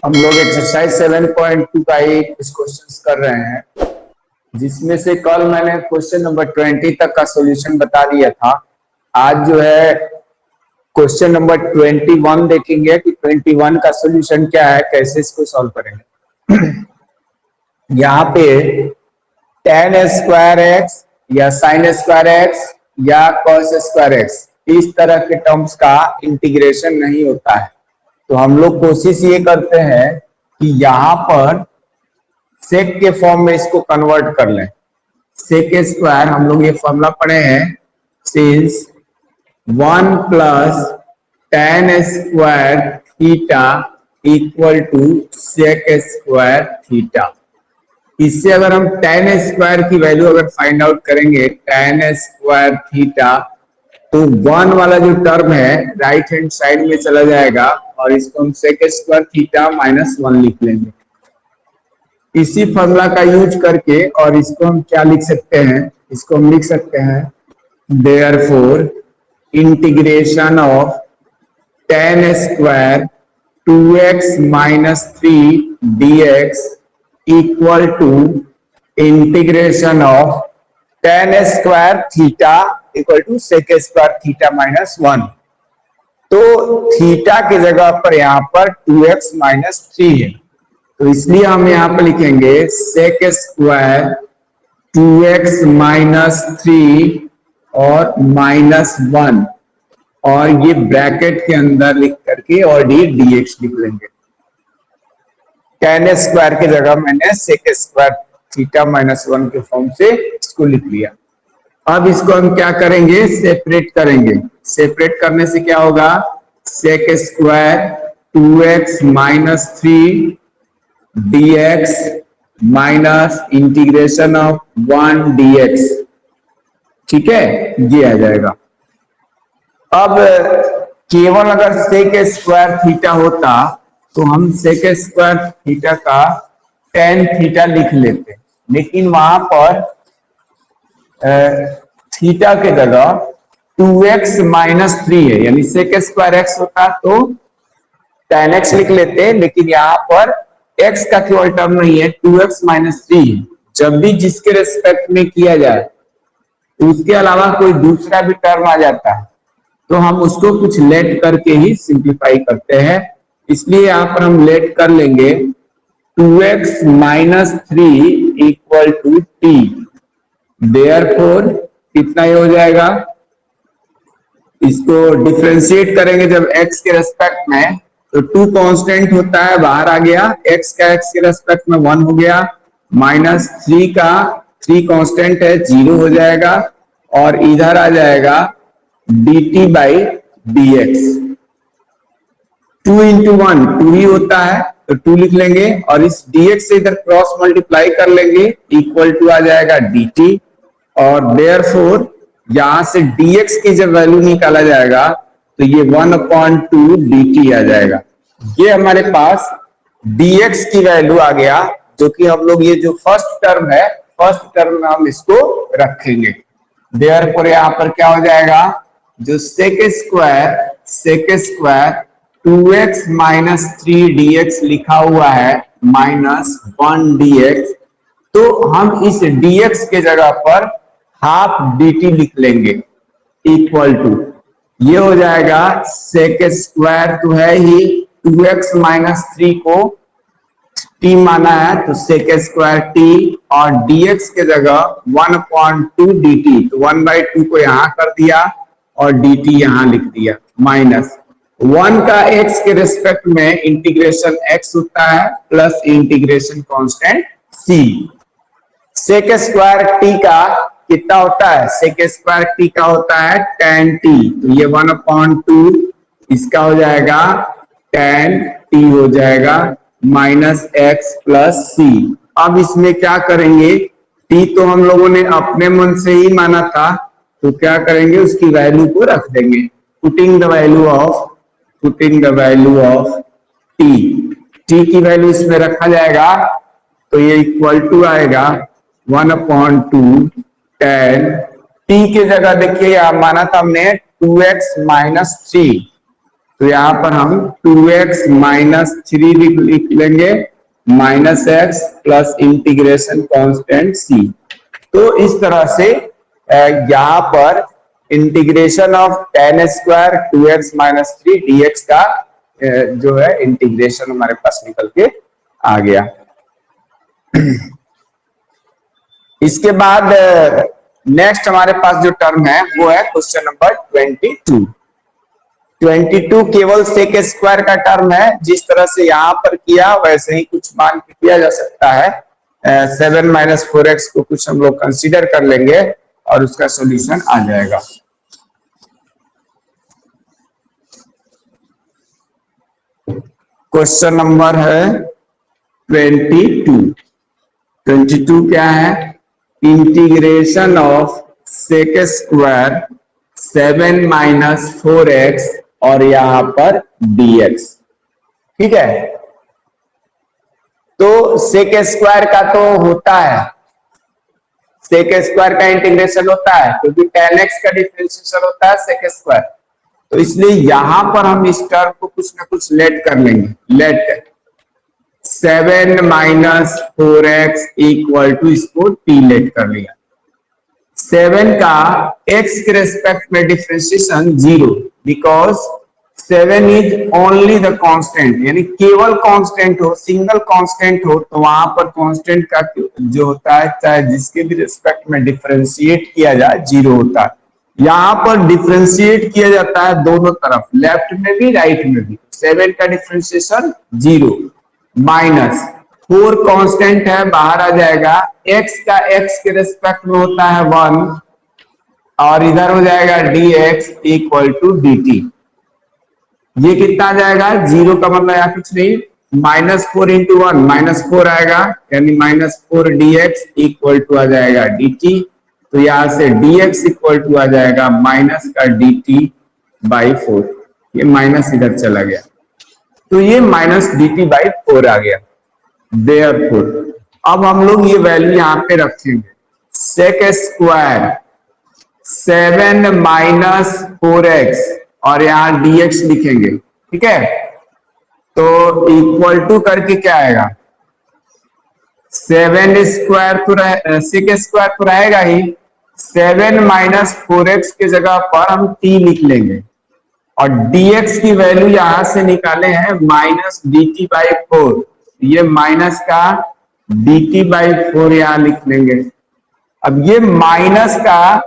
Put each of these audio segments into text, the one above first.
हम लोग एक्सरसाइज 7.2 का ही कुछ क्वेश्चंस कर रहे हैं, जिसमें से कल मैंने क्वेश्चन नंबर 20 तक का सॉल्यूशन बता दिया था। आज जो है क्वेश्चन नंबर 21 देखेंगे कि 21 का सॉल्यूशन क्या है, कैसे इसको सॉल्व करेंगे। यहाँ पे tan स्क्वायर एक्स या sin स्क्वायर एक्स या cos स्क्वायर एक्स इस तरह के टर्म्स का इंटीग्रेशन नहीं होता है। तो हम लोग कोशिश ये करते हैं कि यहाँ पर सेक के फॉर्म में इसको कन्वर्ट कर लें। सेक स्क्वायर हम लोग ये फॉर्मूला पढ़े हैं, since 1 plus tan square theta equal to sec square theta. इससे अगर हम tan स्क्वायर की वैल्यू अगर फाइंड आउट करेंगे, tan स्क्वायर थीटा, तो 1 वाला जो टर्म है राइट हैंड साइड में चला जाएगा और इसको हम सेक स्क्वायर थीटा माइनस 1 लिख लेंगे। इसी फॉर्मूला का यूज करके और इसको हम क्या लिख सकते हैं, इसको हम लिख सकते हैं therefore integration of tan square 2x minus 3 dx equal to integration of tan square theta equal to sec square theta minus 1। तो थीटा की जगह पर यहाँ पर 2x माइनस 3 है, तो इसलिए हम यहाँ पर लिखेंगे सेक स्क्वायर 2x माइनस 3 और माइनस 1, और ये ब्रैकेट के अंदर लिख करके और dx लिख लेंगे। tan स्क्वायर की जगह मैंने सेक स्क्वायर थीटा माइनस 1 के फॉर्म से इसको लिख लिया। अब इसको हम क्या करेंगे, सेपरेट करेंगे। सेपरेट करने से क्या होगा, sec square 2x minus 3 dx minus integration of 1 dx, ठीक है, ये आ जाएगा। अब केवल अगर सेक स्क्वायर थीटा होता तो हम सेक स्क्वायर थीटा का tan थीटा लिख लेते, लेकिन वहां पर थीटा के जगह 2x माइनस 3 है, यानी सेक स्क्वायर एक्स होता तो tan x लिख लेते, लेकिन यहाँ पर x का केवल टर्म नहीं है, 2x माइनस 3 है। जब भी जिसके रेस्पेक्ट में किया जाए उसके अलावा कोई दूसरा भी टर्म आ जाता है तो हम उसको कुछ लेट करके ही सिंप्लीफाई करते हैं, इसलिए यहाँ पर हम लेट कर लेंगे 2x minus 3 equal to t। Therefore कितना ही हो जाएगा, इसको डिफरेंशिएट करेंगे जब x के रेस्पेक्ट में, तो 2 कांस्टेंट होता है, बाहर आ गया, x का x के रेस्पेक्ट में 1 हो गया, माइनस 3 का 3 कांस्टेंट है, 0 हो जाएगा, और इधर आ जाएगा dt बाई dx। 2 इंटू 1 2 ही होता है, तो 2 लिख लेंगे, और इस dx से इधर क्रॉस मल्टीप्लाई कर लेंगे, इक्वल टू आ जाएगा dt, और देयरफॉर यहां से dx की जब वैल्यू निकाला जाएगा तो ये 1/2 dt आ जाएगा। ये हमारे पास dx की वैल्यू आ गया, जो कि हम लोग ये जो फर्स्ट टर्म है, फर्स्ट टर्म में हम इसको रखेंगे। देयरफॉर यहाँ पर क्या हो जाएगा, जो सेक स्क्वायर 2x माइनस 3 dx लिखा हुआ है माइनस 1 dx, तो हम इस dx के जगह पर हाफ dt लिख लेंगे, इक्वल टू ये हो जाएगा सेक स्क्वायर तो है ही, 2x माइनस 3 को t माना है तो सेक स्क्वायर t, और dx के जगह 1/2 dt, तो 1/2 को यहां कर दिया और dt यहां लिख दिया, माइनस 1 का x के रेस्पेक्ट में इंटीग्रेशन x होता है plus integration constant c। Sec square t का कितना होता है, सेक स्क्वायर t का होता है tan t, तो ये 1/2 इसका हो जाएगा tan t हो जाएगा माइनस x प्लस c। अब इसमें क्या करेंगे, t तो हम लोगों ने अपने मन से ही माना था, तो क्या करेंगे, उसकी वैल्यू को रख देंगे, putting the value of t की वैल्यू इसमें रखा जाएगा, तो ये इक्वल टू आएगा 1/2 tan t की जगह देखिए यहां माना था हमने 2x माइनस 3, तो यहाँ पर हम 2x माइनस 3 लिख लेंगे minus x plus integration constant c। तो इस तरह से यहाँ पर integration of tan square 2x minus 3 dx का जो है इंटीग्रेशन हमारे पास निकल के आ गया। इसके बाद नेक्स्ट हमारे पास जो टर्म है वो है क्वेश्चन नंबर 22 केवल सेक स्क्वायर का टर्म है। जिस तरह से यहां पर किया वैसे ही कुछ मान के किया जा सकता है। 7 माइनस 4x को कुछ हम लोग कंसीडर कर लेंगे और उसका सॉल्यूशन आ जाएगा। क्वेश्चन नंबर है 22 क्या है? Integration of sec square 7 minus 4x और यहां पर dx। ठीक है, तो सेक स्क्वायर का तो होता है, सेक स्क्वायर का इंटीग्रेशन होता है क्योंकि tan x का डिफरेंशिएशन होता है सेक स्क्वायर। तो इसलिए यहां पर हम इस टर्म को कुछ ना कुछ लेट कर लेंगे। Let 7 minus 4x equal to, इसको t लेट कर लिया। 7 का x के रेस्पेक्ट में differentiation 0 because 7 is only the constant, यानी केवल कांस्टेंट हो, सिंगल कांस्टेंट हो तो वहां पर कांस्टेंट का जो होता है चाहे जिसके भी रेस्पेक्ट में डिफरेंशिएट किया जाए 0 होता है। यहां पर डिफरेंशिएट किया जाता है दोनों तरफ, लेफ्ट में भी राइट में भी। 7 का डिफरेंशिएशन 0 माइनस 4 कांस्टेंट है बाहर आ जाएगा, x का x के रेस्पेक्ट में होता है 1 और इधर हो जाएगा dx इक्वल टू dt। ये कितना आ जाएगा? 0 का मतलब यहाँ कुछ नहीं, माइनस 4 इंटू 1 माइनस 4 आएगा, यानी माइनस 4 dx इक्वल टू आ जाएगा dt। तो यहां से dx इक्वल टू आ जाएगा माइनस का dt बाई 4। ये माइनस इधर चला गया तो ये माइनस dt बाई 4 आ गया। देयरफॉर अब हम लोग ये वैल्यू यहाँ पे रखेंगे, सेक स्क्वायर 7 माइनस 4x और यहाँ dx लिखेंगे। ठीक है, तो इक्वल टू करके क्या आएगा? 7 स्क्वायर तो सेक स्क्वायर तो रहेगा ही, 7 माइनस 4x के जगह पर हम t लिख लेंगे और dx की वैल्यू यहां से निकाले हैं माइनस dt बाई 4। ये माइनस का dt बाई 4 यहां लिख लेंगे। अब ये माइनस का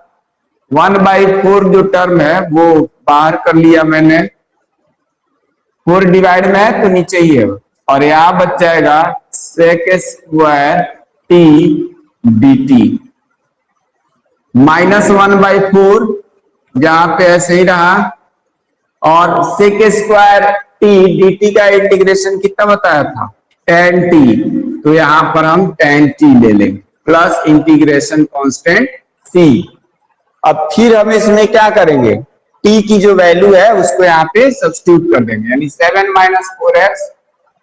1/4 जो टर्म है वो बाहर कर लिया मैंने, 4 डिवाइड में है तो नीचे ही है और यहां बच जाएगा sec square t dt minus 1/4 जहां पे ऐसे ही रहा और सेक स्क्वायर t dt का इंटीग्रेशन कितना बताया था? tan t। तो यहां पर हम tan t ले लेंगे प्लस इंटीग्रेशन कांस्टेंट c। अब फिर हम इसमें क्या करेंगे? t की जो वैल्यू है उसको यहाँ पे सब्स्टिट्यूट कर देंगे, यानी 7 माइनस 4x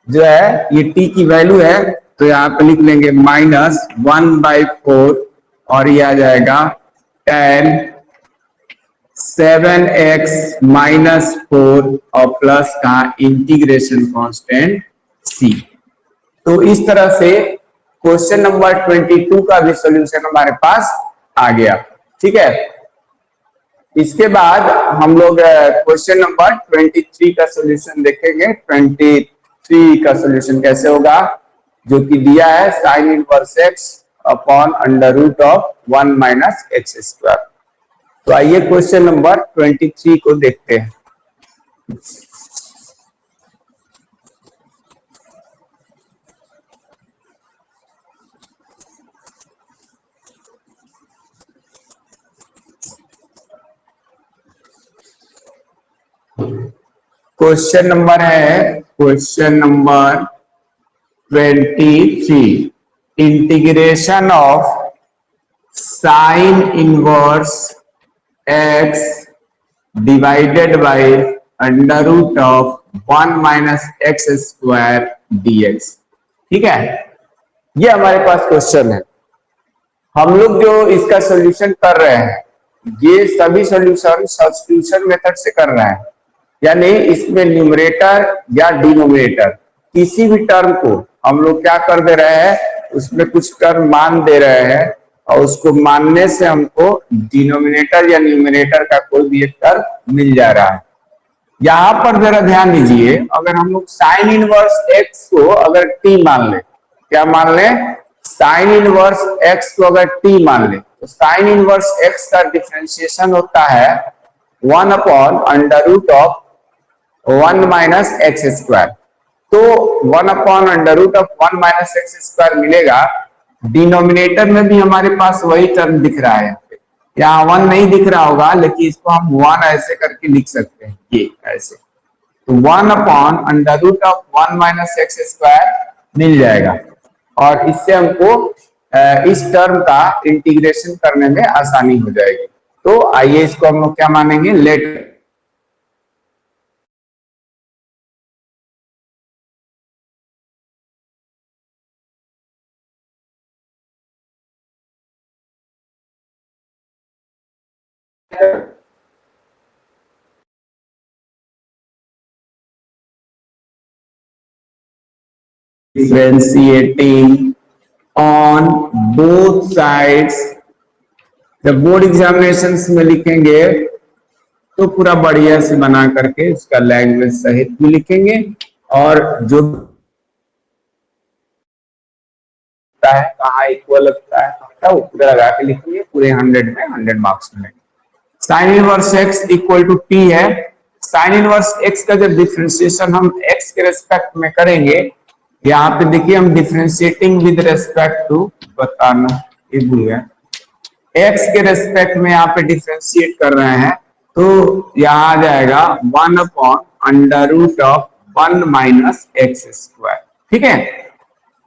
जो है ये t की वैल्यू है तो यहाँ पे लिख लेंगे माइनस 1/4 और ये आ जाएगा tan 7x माइनस 4 और प्लस का इंटीग्रेशन कांस्टेंट c। तो इस तरह से क्वेश्चन नंबर 22 का भी सॉल्यूशन हमारे पास आ गया। ठीक है, इसके बाद हम लोग क्वेश्चन नंबर 23 का सॉल्यूशन देखेंगे। 23 का सॉल्यूशन कैसे होगा, जो कि दिया है sine inverse x upon under root of 1 minus x square. तो आइए क्वेश्चन नंबर 23 को देखते हैं। क्वेश्चन नंबर है question number 23, integration of sine inverse x divided by under root of 1 minus x square dx। ठीक है, ये हमारे पास क्वेश्चन है। हम लोग जो इसका सॉल्यूशन कर रहे हैं ये सभी सॉल्यूशन सब्स्टिट्यूशन मेथड से कर रहे हैं। यानी इसमें न्यूमरेटर या डिनोमिनेटर किसी भी टर्म को हम लोग क्या कर दे रहे हैं, उसमें कुछ टर्म मान दे रहे हैं और उसको मानने से हमको डिनोमिनेटर या न्यूमरेटर का कोई भी एक टर्म मिल जा रहा है। यहां पर जरा ध्यान दीजिए, अगर हम लोग साइन इनवर्स एक्स को अगर टी मान ले, क्या मान ले, साइन इनवर्स एक्स को अगर टी मान ले, तो साइन इनवर्स एक्स का डिफरेंशिएशन होता है 1 upon under root of 1 minus x square. तो 1 upon under root of 1 minus x square मिलेगा। डिनोमिनेटर में भी हमारे पास वही टर्म दिख रहा है, यहाँ 1 नहीं दिख रहा होगा, लेकिन इसको हम 1 ऐसे करके लिख सकते हैं, ये ऐसे। तो 1 upon under root of 1 minus x square मिल जाएगा और इससे हमको इस टर्म का इंटीग्रेशन करने में आसानी हो जाएगी। तो आइए इसको हम लोग क्या मानेंगे, let differentiating on both sides। जब बोर्ड एग्जामिनेशंस में लिखेंगे तो पूरा बढ़िया से बना करके उसका लैंग्वेज सहित भी लिखेंगे और जो है कहाँ इक्वल लगता है वो पूरा लगा के लिखेंगे, पूरे 100 में 100 मार्क्स मिलेंगे। Sine inverse x equal to t है। साइन इनवर्स एक्स का जब डिफरेंशिएशन हम एक्स के रेस्पेक्ट में करेंगे, यहाँ पे देखिए हम डिफरेंशिएटिंग विद रेस्पेक्ट टू, बताना ये भूल गया, एक्स के रेस्पेक्ट में यहाँ पे डिफरेंशिएट कर रहे हैं, तो यहाँ आ जाएगा 1 upon under root of 1 minus x square, ठीक है।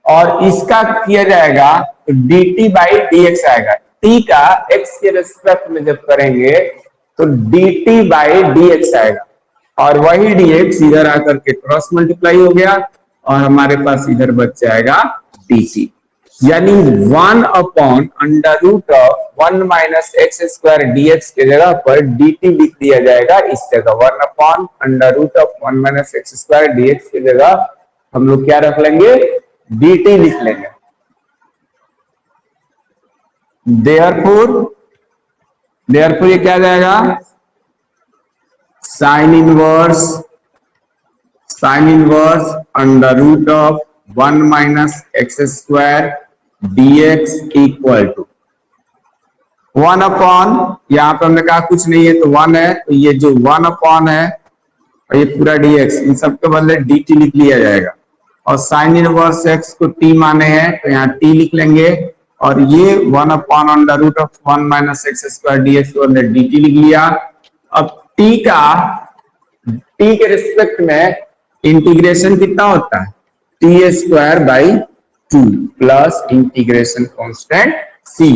और इसका किया जाएगा तो dt बाई dx आएगा। t का x के रेस्पेक्ट में जब करेंगे तो dt बाई dx आएगा और वही dx इधर आकर के क्रॉस मल्टीप्लाई हो गया और हमारे पास इधर बच जाएगा dt, यानी 1 upon under root of 1 minus x square dx के जगह पर dt लिख दिया जाएगा इस जगह। 1 upon under root of 1 minus x square dx की जगह हम लोग क्या रख लेंगे, dt लिख लेंगे। देयरफॉर ये क्या जाएगा, sine inverse under root of 1 minus x square dx equal to 1 upon, यहाँ पे हमने कहा कुछ नहीं है तो 1 है, तो ये जो 1 अपॉन है और ये पूरा dx, इन सबके बदले dt लिख लिया जाएगा। और साइन इनवर्स एक्स को t माने हैं तो यहाँ t लिख लेंगे और ये 1 upon under root of 1 minus x square dx को हमने dt लिख लिया। अब t के रिस्पेक्ट में इंटीग्रेशन कितना होता है, t square by 2 plus integration constant c,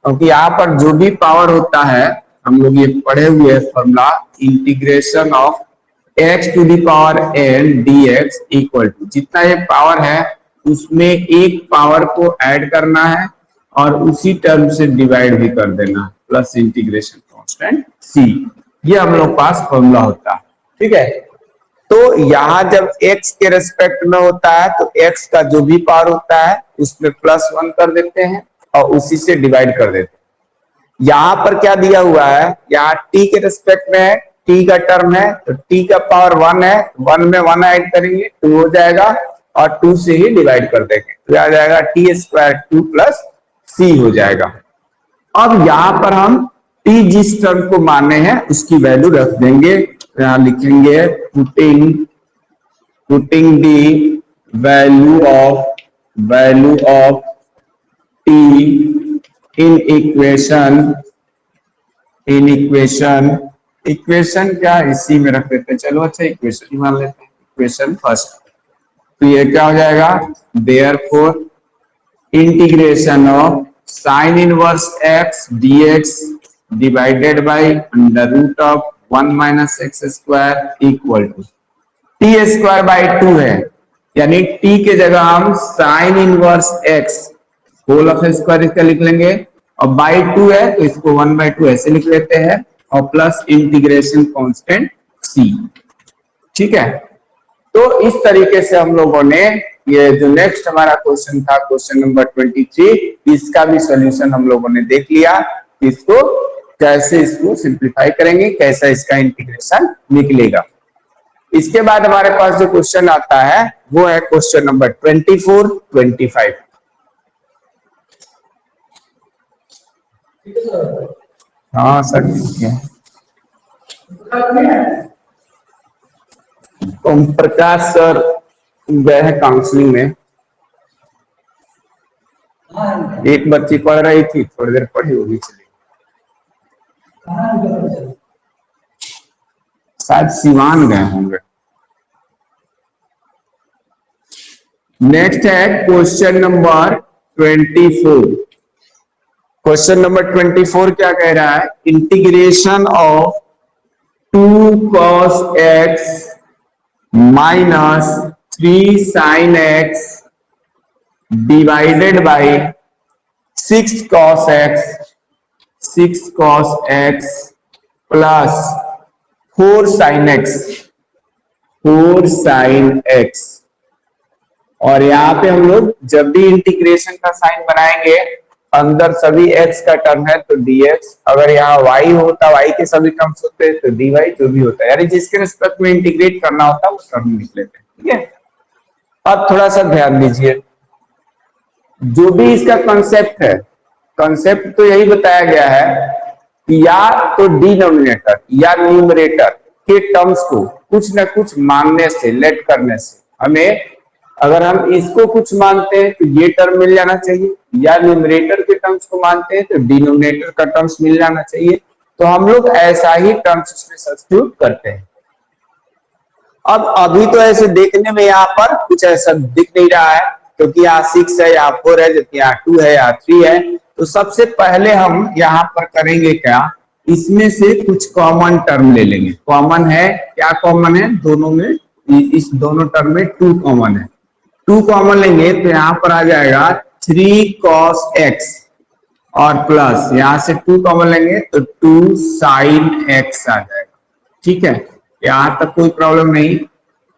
क्योंकि यहाँ पर जो भी पावर होता है हम लोग ये पढ़े हुए formula, integration of x to the power n dx equal to, जितना ये पावर है उसमें एक पावर को ऐड करना है और उसी टर्म से डिवाइड भी कर देना है, प्लस इंटीग्रेशन कांस्टेंट c, ये हम लोग पास फॉर्मूला होता है, ठीक है। तो यहाँ जब x के रेस्पेक्ट में होता है तो x का जो भी पावर होता है उसमें +1 कर देते हैं और उसी से डिवाइड कर देते हैं। यहाँ पर क्या दिया हुआ है, यहाँ t के रेस्पेक्ट में है, t का टर्म है तो t का पावर 1 है, 1 में 1 ऐड करेंगे 2 हो जाएगा और 2 से ही डिवाइड कर देंगे तो आ जाएगा t स्क्वायर 2 प्लस c हो जाएगा। अब यहाँ पर हम t जिस टर्म को माने हैं उसकी वैल्यू रख देंगे, यहाँ लिखेंगे putting the value of t in equation क्या इसी में रख देते हैं, चलो अच्छा इक्वेशन ही मान लेते हैं, इक्वेशन फर्स्ट। तो ये क्या हो जाएगा, therefore integration of sine inverse x dx divided by under root of 1 minus x square equal to t square by 2 है, यानी t के जगह हम sine inverse x whole of square इसका लिख लेंगे और बाई 2 है तो इसको 1/2 ऐसे लिख लेते हैं और प्लस इंटीग्रेशन कांस्टेंट c। ठीक है, तो इस तरीके से हम लोगों ने ये जो नेक्स्ट हमारा क्वेश्चन था, क्वेश्चन नंबर 23, इसका भी सॉल्यूशन हम लोगों ने देख लिया। इसको कैसे इसको सिंप्लीफाई करेंगे, कैसा इसका इंटीग्रेशन निकलेगा। इसके बाद हमारे पास जो क्वेश्चन आता है वो है क्वेश्चन नंबर 24, 25। हाँ सर ठीक है। ओम प्रकाश सर गए हैं काउंसलिंग में। एक बच्ची पढ़ रही थी, थोड़ी देर पढ़ी होगी, चली शायद सिवान गए होंगे। नेक्स्ट है क्वेश्चन नंबर 24। क्वेश्चन नंबर 24 क्या कह रहा है, integration of 2 cos x minus 3 sin x divided by 6 cos x plus 4 sin x। और यहाँ पे हम लोग जब भी इंटीग्रेशन का साइन बनाएंगे, अंदर सभी x का टर्म है तो dx, अगर यहाँ y होता, y के सभी टर्म्स होते हैं तो dy, जो भी होता है, यानी जिसके रिस्पेक्ट में इंटीग्रेट करना होता है वो टर्म लिख लेते हैं। ठीक है, अब थोड़ा सा ध्यान दीजिए, जो भी इसका कॉन्सेप्ट है, कॉन्सेप्ट तो यही बताया गया है कि या तो डिनोमिनेटर या न्यूमरेटर के टर्म्स को कुछ ना कुछ मानने से, लेट करने से, हमें अगर हम इसको कुछ मानते हैं तो ये टर्म मिल जाना चाहिए, या न्यूमरेटर के टर्म्स को मानते हैं तो डिनोमिनेटर का टर्म्स मिल जाना चाहिए। तो हम लोग ऐसा ही टर्म्स इसमें सब्स्टिट्यूट करते हैं। अब अभी तो ऐसे देखने में यहाँ पर कुछ ऐसा दिख नहीं रहा है, क्योंकि यहाँ 6 है, यहाँ 4 है, जबकि यहाँ 2 है, यहाँ 3 है। तो सबसे पहले हम यहाँ पर करेंगे क्या, इसमें से कुछ कॉमन टर्म ले लेंगे। कॉमन है क्या, कॉमन है दोनों में, इस दोनों टर्म में 2 कॉमन है। 2 कॉमन लेंगे तो यहाँ पर आ जाएगा 3 cos x और प्लस यहां से 2 कॉमन लेंगे तो 2 sin x आ जाएगा। ठीक है, यहां तक कोई प्रॉब्लम नहीं।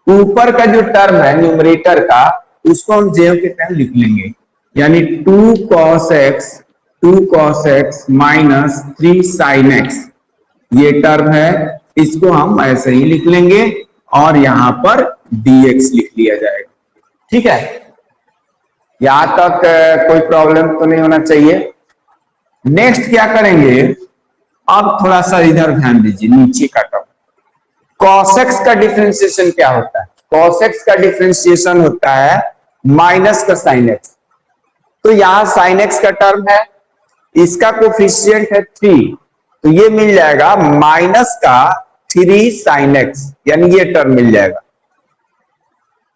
ऊपर का जो टर्म है न्यूमरेटर का, उसको हम जेव के टर्म लिख लेंगे, यानी 2 cos x minus 3 sin x, ये टर्म है, इसको हम ऐसे ही लिख लेंगे और यहां पर dx लिख लिया जाएगा। ठीक है, यहां तक कोई प्रॉब्लम तो नहीं होना चाहिए। नेक्स्ट क्या करेंगे, अब थोड़ा सा इधर ध्यान दीजिए, नीचे का टर्म cos x का डिफरेंशिएशन क्या होता है, cos x का डिफरेंशिएशन होता है माइनस का sin x। तो यहां sin x का टर्म है, इसका कोफिशिएंट है 3, तो ये मिल जाएगा माइनस का 3 sin x, यानी ये टर्म मिल जाएगा।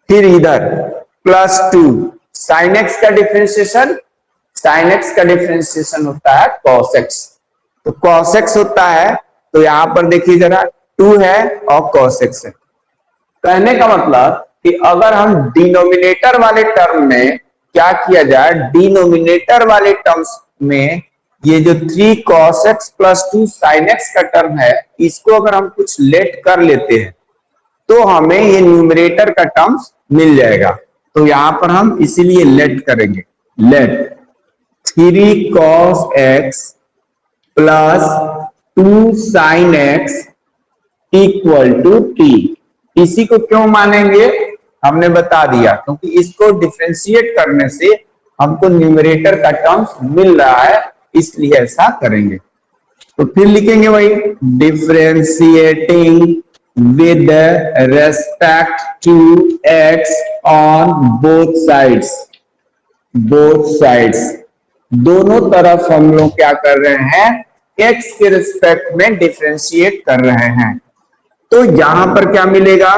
फिर इधर प्लस 2 sin x का डिफरेंशिएशन, sin x का डिफरेंशिएशन होता है cos x। तो cos x होता है, तो यहां पर देखिए जरा 2 है और cos x है। कहने का मतलब कि अगर हम डिनोमिनेटर वाले टर्म में क्या किया जाए, डिनोमिनेटर वाले टर्म्स में ये जो 3 cos x plus 2 sin x का टर्म है, इसको अगर हम कुछ लेट कर लेते हैं तो हमें ये न्यूमरेटर का टर्म्स मिल जाएगा। तो यहां पर हम इसीलिए लेट करेंगे, let 3 cos x plus 2 sin x equal to t। इसी को क्यों मानेंगे, हमने बता दिया, क्योंकि इसको डिफरेंशिएट करने से हमको न्यूमरेटर का टर्म्स मिल रहा है, इसलिए ऐसा करेंगे। तो फिर लिखेंगे वही, differentiating with respect to x on both sides, दोनों तरफ हम लोग क्या कर रहे हैं, x के रिस्पेक्ट में डिफरेंशिएट कर रहे हैं। तो यहां पर क्या मिलेगा,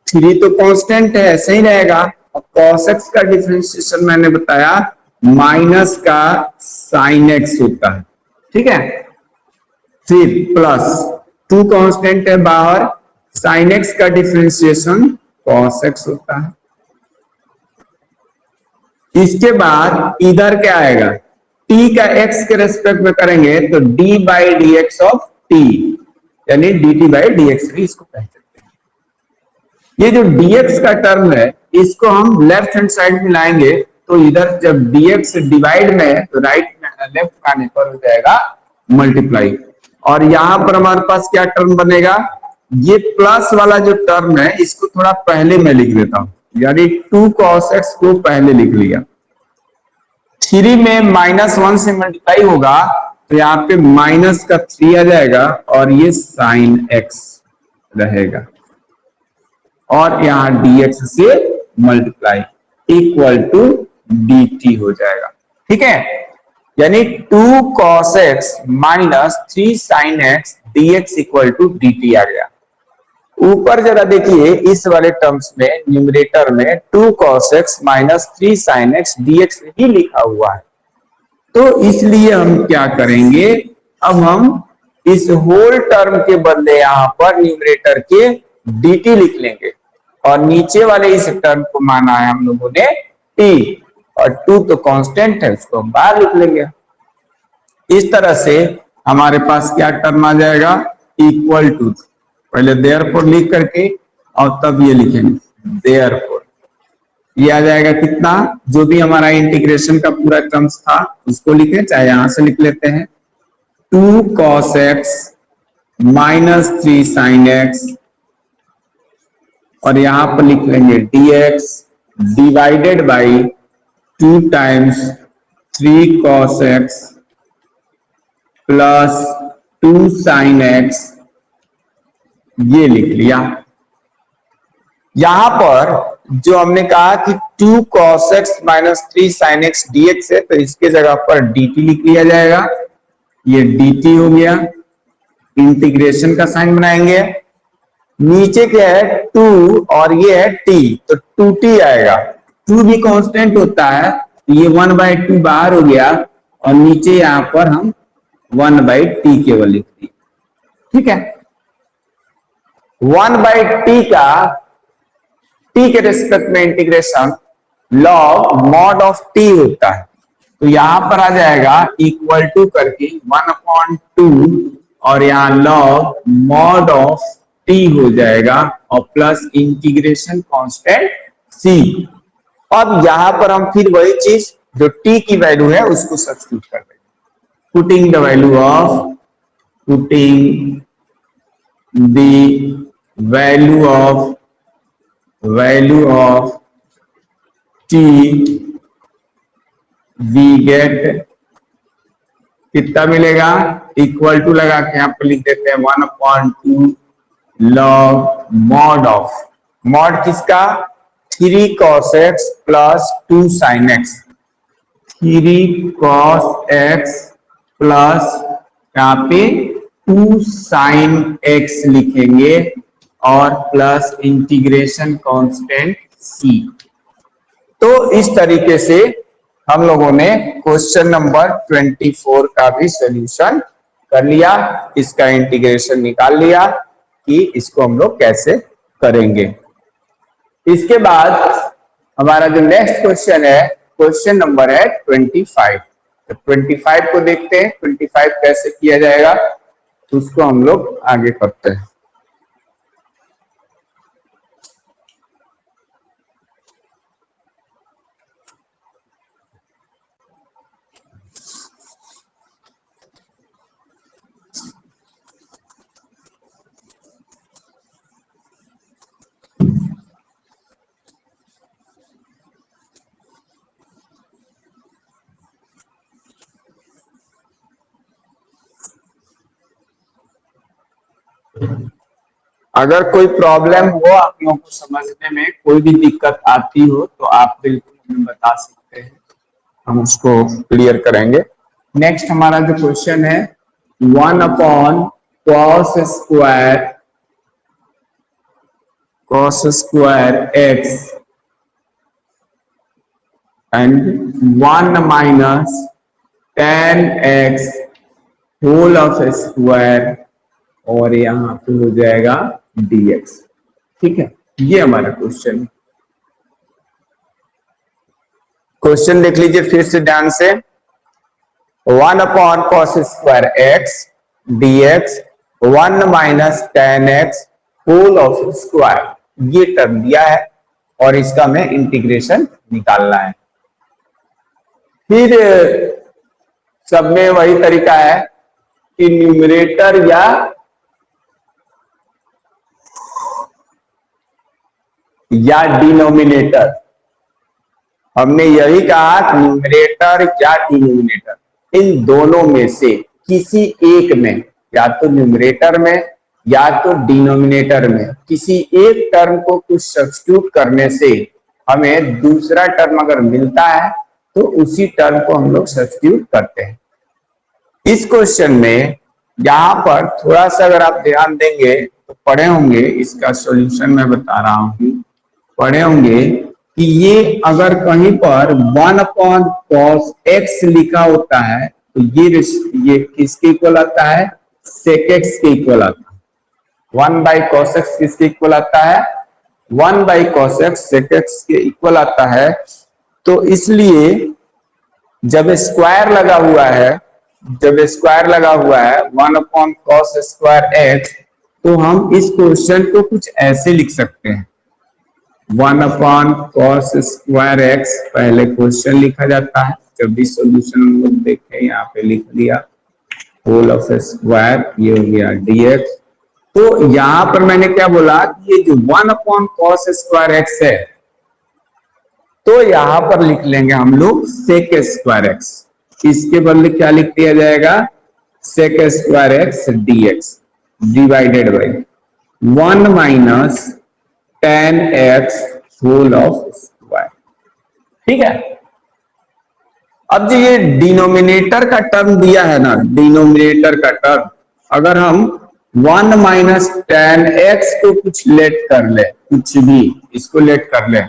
3 तो कांस्टेंट है, ऐसे ही रहेगा, और cos x का डिफरेंशिएशन मैंने बताया माइनस का sin x होता है। ठीक है, फिर प्लस 2 कांस्टेंट है बाहर, sin x का डिफरेंशिएशन cos x होता है। इसके बाद इधर क्या आएगा, t का x के रेस्पेक्ट में करेंगे तो d by D x of t, यानी dt बाई डी एक्स भी इसको कह सकते हैं। ये जो dx का टर्म है इसको हम लेफ्ट हैंड साइड में लाएंगे, तो इधर जब dx डिवाइड में है तो राइट में लेफ्ट आने पर हो जाएगा मल्टीप्लाई। और यहां पर हमारे पास क्या टर्म बनेगा, ये प्लस वाला जो टर्म है इसको थोड़ा पहले मैं लिख देता हूं, यानी 2 cos x को पहले लिख लिया। 3 में -1 से मल्टीप्लाई होगा तो यहाँ पे माइनस का 3 आ जाएगा और ये साइन x रहेगा और यहाँ dx से मल्टीप्लाई इक्वल टू dt हो जाएगा। ठीक है, यानी 2 cos x minus 3 sin x dx equal to dt आ गया। ऊपर जरा देखिए इस वाले टर्म्स में न्यूमरेटर में 2 cos x minus 3 sin x dx ही लिखा हुआ है, तो इसलिए हम क्या करेंगे, अब हम इस होल टर्म के बदले यहां पर न्यूमरेटर के dt लिख लेंगे और नीचे वाले इस टर्म को माना है हम लोगों ने t, और 2 तो कांस्टेंट है उसको हम बाहर लिख लेंगे। इस तरह से हमारे पास क्या टर्म आ जाएगा, इक्वल टू, पहले देयरफॉर लिख करके और तब ये लिखेंगे देयरफॉर, ये आ जाएगा कितना, जो भी हमारा इंटीग्रेशन का पूरा टर्म्स था उसको लिखे, चाहे यहां से लिख लेते हैं 2 cos x minus 3 sin x और यहां पर लिख लेंगे dx divided by 2 times 3 cos x plus 2 sin x, ये लिख लिया। यहां पर जो हमने कहा कि 2 cos x minus 3 sin x dx है, तो इसके जगह पर dt लिख लिया जाएगा, ये dt हो गया। इंटीग्रेशन का साइन बनाएंगे, नीचे क्या है 2 और ये है t, तो 2t आएगा, 2 भी कांस्टेंट होता है, ये 1/2 बाहर हो गया और नीचे यहां पर हम 1/t केवल लिख दिए। ठीक है, 1/t का t के रिस्पेक्ट में integration log mod of t होता है, तो यहां पर आ जाएगा इक्वल टू करके 1/2 और यहां log mod ऑफ t हो जाएगा और प्लस इंटीग्रेशन कांस्टेंट c। अब यहां पर हम फिर वही चीज जो t की वैल्यू है उसको सब्स्टिट्यूट कर देंगे, putting the value of value of t, we get कितना मिलेगा, इक्वल टू लगा के यहां पर लिख देते हैं 1/2 log mod ऑफ, mod किसका, 3 cos x plus 2 sin x, 3 cos x plus यहाँ पे 2 sin x लिखेंगे और प्लस इंटीग्रेशन कांस्टेंट c। तो इस तरीके से हम लोगों ने क्वेश्चन नंबर 24 का भी सॉल्यूशन कर लिया, इसका इंटीग्रेशन निकाल लिया कि इसको हम लोग कैसे करेंगे। इसके बाद हमारा जो नेक्स्ट क्वेश्चन है, क्वेश्चन नंबर है 25। तो 25 को देखते हैं 25 कैसे किया जाएगा, तो उसको हम लोग आगे करते हैं। अगर कोई प्रॉब्लम हो आप लोगों को समझने में, कोई भी दिक्कत आती हो तो आप बिल्कुल हमें बता सकते हैं, हम उसको क्लियर करेंगे। नेक्स्ट हमारा जो क्वेश्चन है 1/cos square x and 1 minus tan x whole of square और यहां पे हो जाएगा dx। ठीक है, ये हमारा क्वेश्चन है। क्वेश्चन देख लीजिए फिर से ध्यान से, 1/cos square x dx 1 minus tan x whole of square. ये टर्म दिया है और इसका हमें इंटीग्रेशन निकालना है। फिर सब में वही तरीका है कि न्यूमरेटर या डिनोमिनेटर, हमने यही कहा न्यूमरेटर या डिनोमिनेटर इन दोनों में से किसी एक में, या तो न्यूमरेटर में या तो डिनोमिनेटर में किसी एक टर्म को कुछ सब्स्टिट्यूट करने से हमें दूसरा टर्म अगर मिलता है तो उसी टर्म को हम लोग सब्स्टिट्यूट करते हैं। इस क्वेश्चन में यहां पर थोड़ा सा अगर आप ध्यान देंगे तो पढ़े होंगे, इसका सॉल्यूशन मैं बता रहा हूं, पढ़े होंगे कि ये अगर कहीं पर 1/cos x लिखा होता है तो ये किसके इक्वल आता है, sec x के इक्वल आता है। 1/cos x किसके इक्वल आता है, 1/cos x sec x के इक्वल आता है। तो इसलिए जब स्क्वायर लगा हुआ है 1/cos स्क्वायर x, तो हम इस क्वेश्चन को कुछ ऐसे लिख सकते हैं 1/cos स्क्वायर x, पहले क्वेश्चन लिखा जाता है, जब भी सॉल्यूशन हम लोग देखें यहाँ पे लिख दिया होल ऑफ स्क्वायर, ये हो गया dx। तो यहां पर मैंने क्या बोला कि ये जो 1/cos स्क्वायर x है तो यहां पर लिख लेंगे हम लोग sec स्क्वायर x, इसके बदले क्या लिख दिया जाएगा sec square x dx divided by 1 minus tan x whole of square. ठीक है, अब जो ये डिनोमिनेटर का टर्म दिया है ना, डिनोमिनेटर का टर्म अगर हम 1 माइनस tan x को कुछ लेट कर ले, कुछ भी इसको लेट कर ले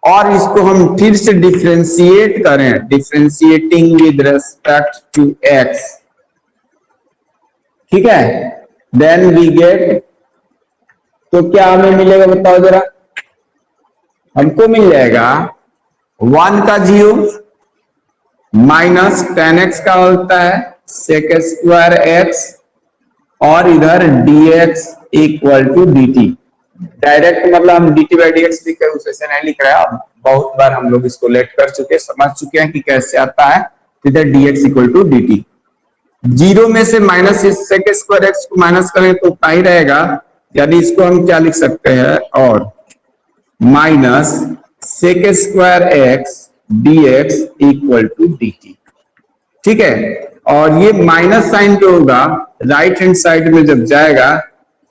और इसको हम फिर से डिफरेंशिएट करें, differentiating with respect to x, ठीक है, देन वी गेट, तो क्या हमें मिलेगा बताओ जरा, हमको मिल जाएगा 1 का 0 माइनस tan x का होता है sec स्क्वायर x और इधर dx equal to dt। Direct मतलब हम dt बाई dx लिख रहे हैं, उसे नहीं लिख रहे हैं, बहुत बार हम लोग इसको लेट कर चुके, समझ चुके हैं कि कैसे आता है। इधर dx इक्वल टू dt, 0 में से माइनस sec स्क्वायर x को माइनस करें तो उतना ही रहेगा, यानी इसको हम क्या लिख सकते हैं, और minus sec square x dx equal to dt। ठीक है, और ये माइनस साइन जो होगा राइट हैंड साइड में जब जाएगा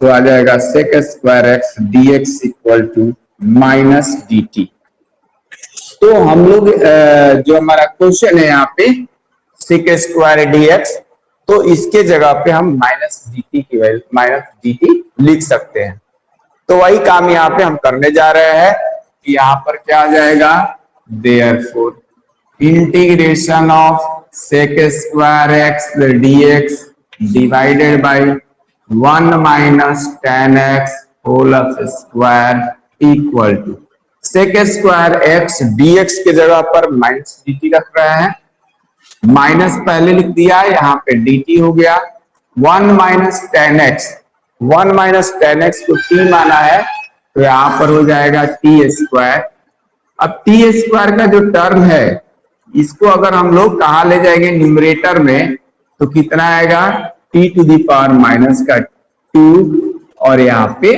तो आ जाएगा sec square x dx equal to minus dt। तो हम लोग जो हमारा क्वेश्चन है यहाँ पे sec स्क्वायर dx, तो इसके जगह पे हम माइनस dt की वैल्यू माइनस dt लिख सकते हैं। तो वही काम यहाँ पे हम करने जा रहे हैं कि यहाँ पर क्या आ जाएगा, therefore integration of sec square x dx divided by 1 minus tan x whole of square equal to sec square x dx के जगह पर माइनस dt रख रहे हैं, माइनस पहले लिख दिया, यहाँ पे dt हो गया 1 minus tan x, 1 minus tan x को t माना है तो यहाँ पर हो जाएगा t स्क्वायर। अब t स्क्वायर का जो टर्म है इसको अगर हम लोग कहा ले जाएंगे न्यूमरेटर में तो कितना आएगा, t to the power minus का 2 और यहाँ पे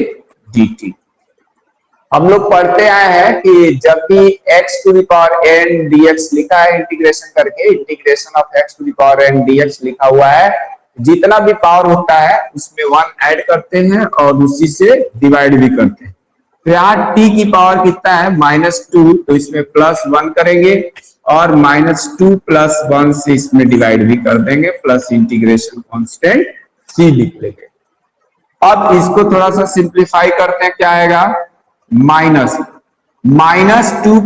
dt। हम लोग पढ़ते आए हैं कि जब भी x to the power n dx लिखा है इंटीग्रेशन करके, integration of x to the power n dx लिखा हुआ है, जितना भी पावर होता है उसमें 1 ऐड करते हैं और उसी से डिवाइड भी करते हैं। तो यहाँ t की पावर कितना है -2, तो इसमें +1 करेंगे और -2 + 1 से इसमें डिवाइड भी कर देंगे, प्लस इंटीग्रेशन कांस्टेंट c लिख लेंगे। अब इसको थोड़ा सा सिंप्लीफाई करते हैं, क्या आएगा, -2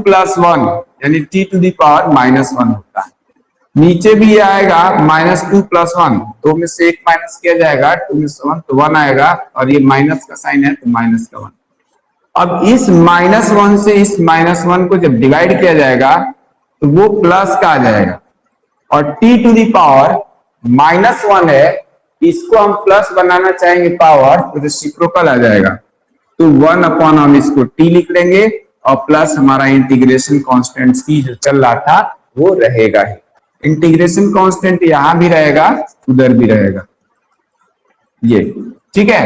+ 1 यानी t टू दी पावर -1 होता है। नीचे भी आएगा -2 + 1, 2 में से 1 माइनस किया जाएगा, 2 में से 1 तो 1 आएगा और ये माइनस का साइन है तो माइनस का 1। अब इस -1 से इस -1 को जब डिवाइड किया जाएगा तो वो प्लस का आ जाएगा और t टू दी पावर -1 है, इसको हम प्लस बनाना चाहेंगे पावर तो रेसिप्रोकल आ जाएगा, तो 1 अपॉन हम इसको t लिख लेंगे और प्लस हमारा इंटीग्रेशन कांस्टेंट c जो चल रहा था वो रहेगा ही। इंटीग्रेशन कांस्टेंट यहां भी रहेगा, उधर भी रहेगा, ये ठीक है।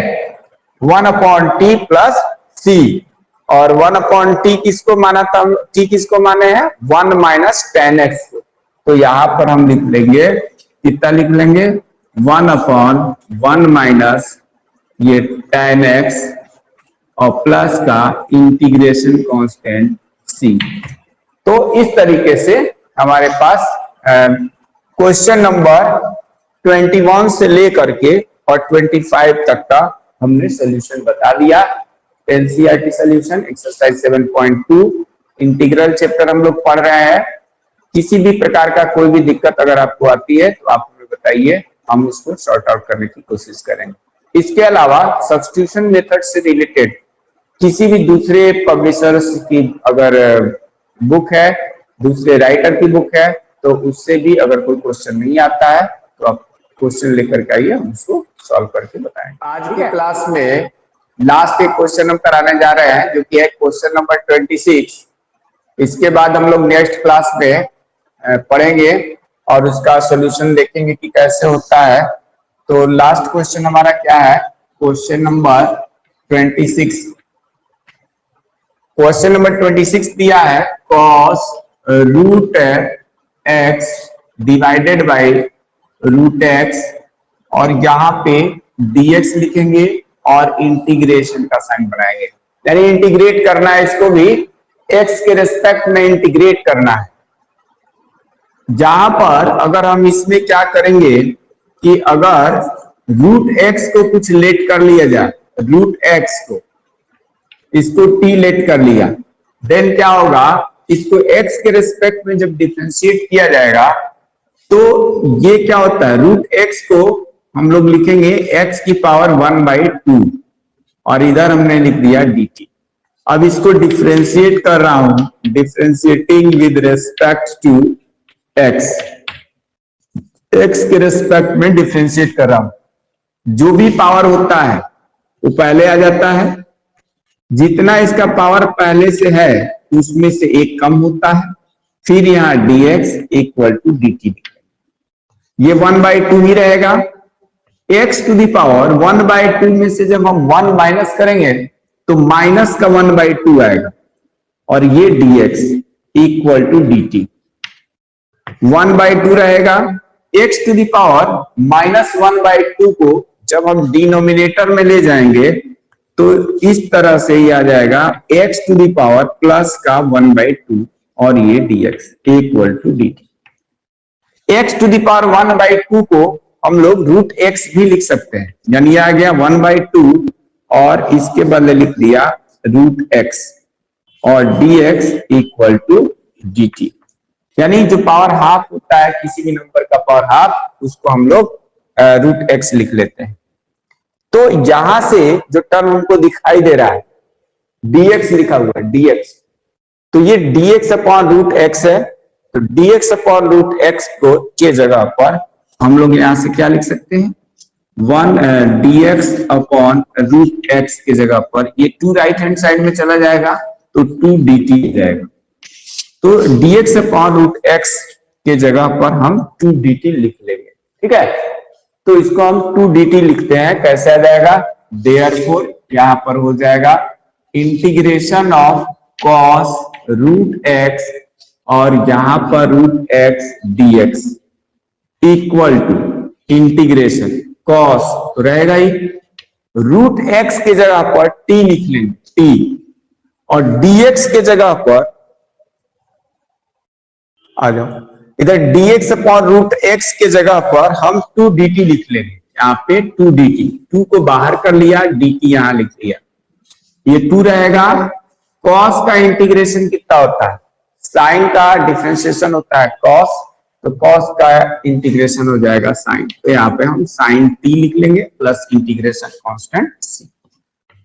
1 अपॉन टी प्लस सी, और 1 अपॉन टी किसको माना था, टी किसको माने हैं 1 माइनस टेन एक्स को, तो यहां पर हम लिख लेंगे, कितना लिख लेंगे 1 अपॉन 1 माइनस ये टेन एक्स और प्लस का इंटीग्रेशन कांस्टेंट सी। तो इस तरीके से हमारे पास क्वेश्चन नंबर 21 से लेकर के और 25 तक का हमने सोल्यूशन बता दिया। NCERT solution exercise 7.2 integral chapter हम लोग पढ़ रहे हैं। किसी भी प्रकार का कोई भी दिक्कत अगर आपको आती है तो आप हमें बताइए, हम उसको सॉर्ट आउट करने की कोशिश करेंगे। इसके अलावा सब्स्टिट्यूशन मेथड से रिलेटेड किसी भी दूसरे पब्लिशर्स की अगर बुक है, दूसरे राइटर की बुक है, तो उससे भी अगर कोई क्वेश्चन नहीं आता है तो आप क्वेश्चन लेकर के आइए, हम उसको सॉल्व करके बताएं। आज के क्लास में लास्ट एक क्वेश्चन हम कराने जा रहे हैं जो कि है क्वेश्चन नंबर 26। इसके बाद हम लोग नेक्स्ट क्लास में पढ़ेंगे और उसका सोल्यूशन देखेंगे कि कैसे होता है। तो लास्ट क्वेश्चन हमारा क्या है, क्वेश्चन नंबर 26। क्वेश्चन नंबर 26 दिया है cos root x divided by root x, और यहाँ पे dx लिखेंगे और इंटीग्रेशन का साइन बनाएंगे, यानी इंटीग्रेट करना है, इसको भी x के रिस्पेक्ट में इंटीग्रेट करना है। जहां पर अगर हम इसमें क्या करेंगे कि अगर रूट x को कुछ लेट कर लिया जाए, रूट x को इसको t लेट कर लिया, देन क्या होगा, इसको x के रिस्पेक्ट में जब डिफरेंशिएट किया जाएगा तो ये क्या होता है, रूट x को हम लोग लिखेंगे x की पावर 1/2 और इधर हमने लिख दिया dt। अब इसको डिफरेंशिएट कर रहा हूं, differentiating with respect to x, x के रेस्पेक्ट में डिफरेंशिएट कर रहा हूं। जो भी पावर होता है वो पहले आ जाता है, जितना इसका पावर पहले से है उसमें से एक कम होता है, फिर यहां dx इक्वल टू dt, ये 1/2 ही रहेगा। x टू दी पावर 1/2 में से जब हम 1 माइनस करेंगे तो माइनस का 1/2 आएगा, और ये dx इक्वल टू dt 1/2 रहेगा। x टू दी पावर -1/2 को जब हम डिनोमिनेटर में ले जाएंगे तो इस तरह से ही आ जाएगा x to the power plus का 1/2 और ये dx equal to dt। x to the power 1/2 को हम लोग रूट x भी लिख सकते हैं, यानी आ गया 1/2 और इसके बदले लिख दिया रूट x और dx इक्वल टू dt, यानी जो पावर हाफ होता है किसी भी नंबर का पावर हाफ, उसको हम लोग रूट x लिख लेते हैं। तो यहां से जो टर्म हमको दिखाई दे रहा है dx लिखा हुआ है dx, तो ये dx अपॉन रूट x है, तो dx अपॉन रूट x को के जगह पर हम लोग यहां से क्या लिख सकते हैं, 1 dx अपॉन रूट x के जगह पर ये 2 राइट हैंड साइड में चला जाएगा तो 2 dt हो जाएगा। तो dx अपॉन रूट x के जगह पर हम 2 dt लिख लेंगे, ठीक है। तो इसको हम 2 dt लिखते हैं, कैसे आ जाएगा, देयरफॉर यहां पर हो जाएगा integration of cos root x और यहां पर root x dx equal to integration cos, तो रहेगा ही रूट x के जगह पर t लिख लेंगे t, और dx के जगह पर आ जाओ, इधर dx अपॉन रूट x के जगह पर हम 2 dt लिख लेंगे, यहाँ पे 2 dt, 2 को बाहर कर लिया, dt यहां लिख लिया, ये 2 रहेगा। cos का इंटीग्रेशन कितना होता है, साइन का डिफरेंशिएशन होता है cos, तो cos का इंटीग्रेशन हो जाएगा साइन, तो यहाँ पे हम साइन t लिख लेंगे प्लस इंटीग्रेशन कांस्टेंट c,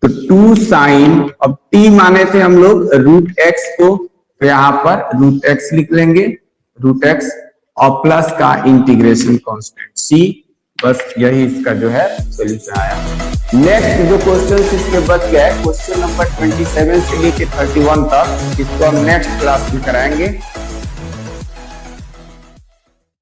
तो 2 साइन, अब t माने थे हम लोग रूट x को, तो यहाँ पर रूट x लिख लेंगे, रूट x और प्लस का इंटीग्रेशन कांस्टेंट c, बस यही इसका जो है सॉल्यूशन आया। नेक्स्ट जो क्वेश्चन इसके बच गया है, क्वेश्चन नंबर 27 से लेके 31 तक, इसको हम नेक्स्ट क्लास में कराएंगे।